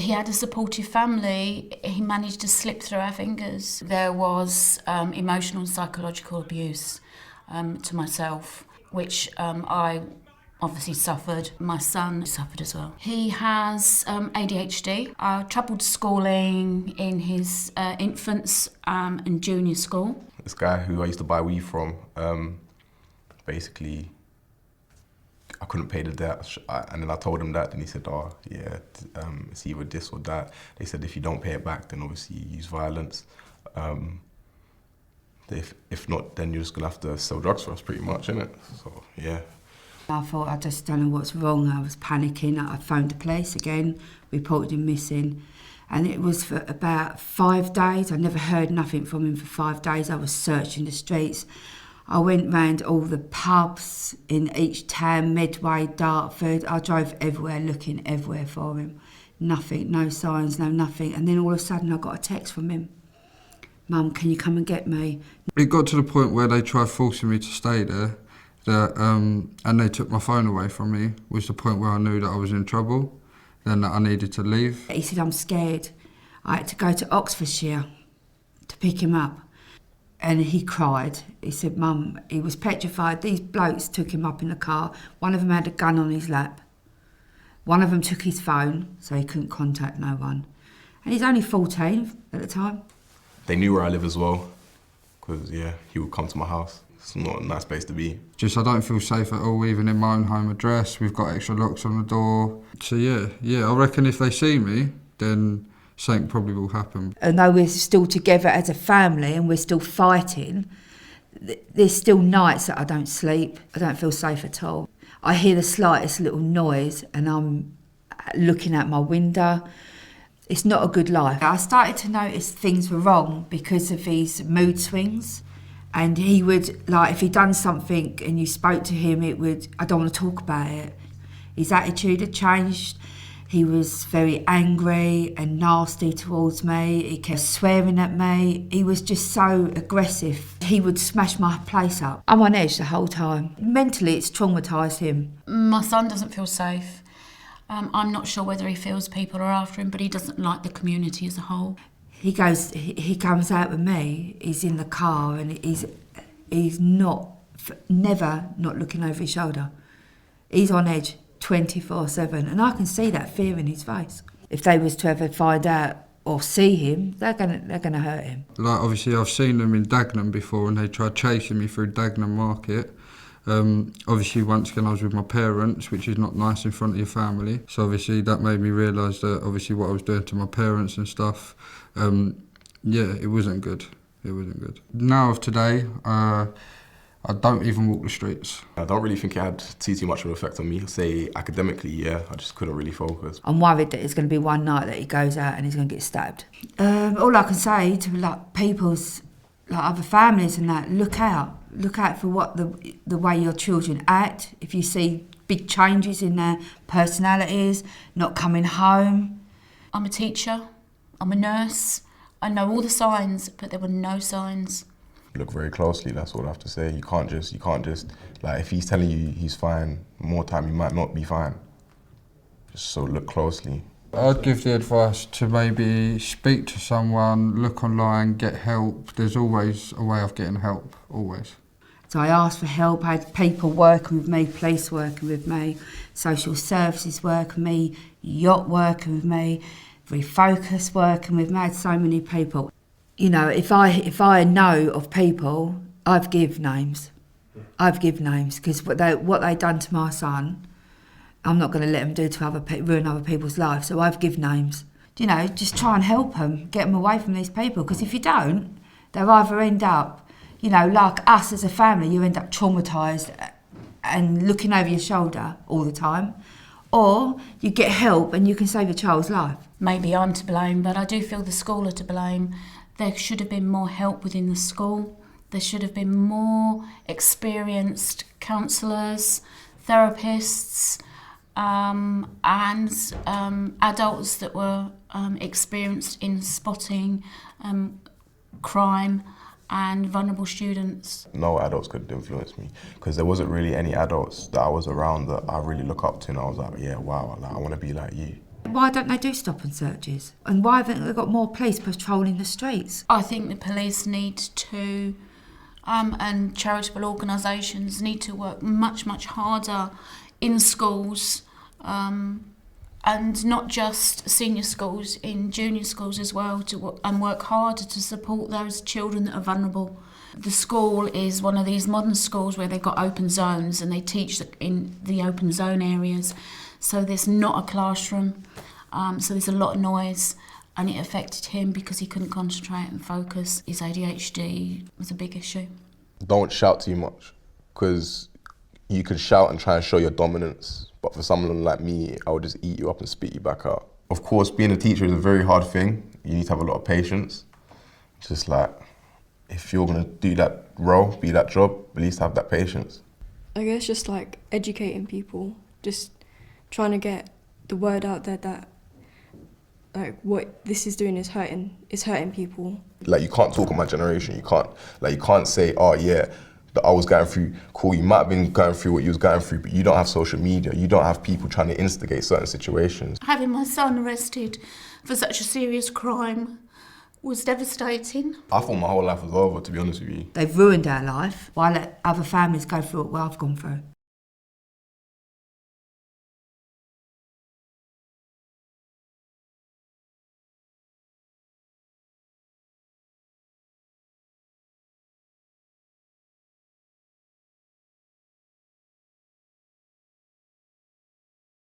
He had a supportive family. He managed to slip through our fingers. There was emotional and psychological abuse to myself, which I obviously suffered. My son suffered as well. He has ADHD, troubled schooling in his infants and junior school. This guy who I used to buy weed from, basically, I couldn't pay the debt, and then I told him that, and he said, oh, yeah, it's either this or that. They said if you don't pay it back, then obviously you use violence. If not, then you're just gonna have to sell drugs for us, pretty much, innit? So, yeah. I thought, I just don't know what's wrong. I was panicking. I phoned the police again, reported him missing. And it was for about 5 days. I never heard nothing from him for 5 days. I was searching the streets. I went round all the pubs in each town, Medway, Dartford. I drove everywhere, looking everywhere for him. Nothing, no signs, no nothing. And then all of a sudden I got a text from him. Mum, can you come and get me? It got to the point where they tried forcing me to stay there, and they took my phone away from me, was the point where I knew that I was in trouble, then that I needed to leave. He said, I'm scared. I had to go to Oxfordshire to pick him up. And he cried. He said, Mum, he was petrified. These blokes took him up in the car. One of them had a gun on his lap. One of them took his phone, so he couldn't contact no one. And he's only 14 at the time. They knew where I live as well, because, yeah, he would come to my house. It's not a nice place to be. Just I don't feel safe at all, even in my own home address. We've got extra locks on the door. So yeah, I reckon if they see me, then something probably will happen. And though we're still together as a family and we're still fighting, there's still nights that I don't sleep. I don't feel safe at all. I hear the slightest little noise and I'm looking out my window. It's not a good life. I started to notice things were wrong because of his mood swings. And he would, like, if he'd done something and you spoke to him, I don't want to talk about it. His attitude had changed. He was very angry and nasty towards me. He kept swearing at me. He was just so aggressive. He would smash my place up. I'm on edge the whole time. Mentally, it's traumatised him. My son doesn't feel safe. I'm not sure whether he feels people are after him, but he doesn't like the community as a whole. He comes out with me, he's in the car and he's never not looking over his shoulder. He's on edge 24/7 and I can see that fear in his face. If they was to ever find out or see him, they're gonna hurt him. Like obviously I've seen them in Dagenham before and they tried chasing me through Dagenham Market. Obviously once again I was with my parents, which is not nice in front of your family. So obviously that made me realise that obviously what I was doing to my parents and stuff, yeah, it wasn't good. It wasn't good. Now of today, I don't even walk the streets. I don't really think it had too much of an effect on me. Say academically, yeah, I just couldn't really focus. I'm worried that it's going to be one night that he goes out and he's going to get stabbed. All I can say to like people's, like other families and that, look out. Look out for what the way your children act. If you see big changes in their personalities, not coming home. I'm a teacher, I'm a nurse. I know all the signs, but there were no signs. Look very closely, that's all I have to say. You can't just, like if he's telling you he's fine, more time he might not be fine. Just so look closely. I'd give the advice to maybe speak to someone, look online, get help. There's always a way of getting help, always. So I asked for help. I had people working with me, police working with me, social services working with me, yacht working with me, Refocus working with me. I had so many people. You know, if I know of people, I've give names. I've give names because what they done to my son, I'm not going to let them do to ruin other people's lives. So I've give names. You know, just try and help them, get them away from these people. Because if you don't, they'll either end up, you know, like us as a family, you end up traumatised and looking over your shoulder all the time, or you get help and you can save a child's life. Maybe I'm to blame, but I do feel the school are to blame. There should have been more help within the school. There should have been more experienced counsellors, therapists, and adults that were experienced in spotting crime and vulnerable students. No adults could influence me because there wasn't really any adults that I was around that I really look up to and I was like, yeah, wow, like, I want to be like you. Why don't they do stop and searches? And why haven't they got more police patrolling the streets? I think the police need to, and charitable organisations need to work much, much harder in schools, and not just senior schools, in junior schools as well, and work harder to support those children that are vulnerable. The school is one of these modern schools where they've got open zones and they teach in the open zone areas. So there's not a classroom, so there's a lot of noise, and it affected him because he couldn't concentrate and focus. His ADHD was a big issue. Don't shout too much, because you can shout and try and show your dominance, but for someone like me, I would just eat you up and spit you back out. Of course, being a teacher is a very hard thing. You need to have a lot of patience. Just like, if you're gonna do that role, be that job, at least have that patience. I guess just like educating people, just trying to get the word out there that like what this is doing is hurting people. Like, you can't talk on my generation. You can't say, oh yeah, that I was going through, cool, you might have been going through what you was going through, but you don't have social media, you don't have people trying to instigate certain situations. Having my son arrested for such a serious crime was devastating. I thought my whole life was over, to be honest with you. They've ruined our life. Why let other families go through what I've gone through?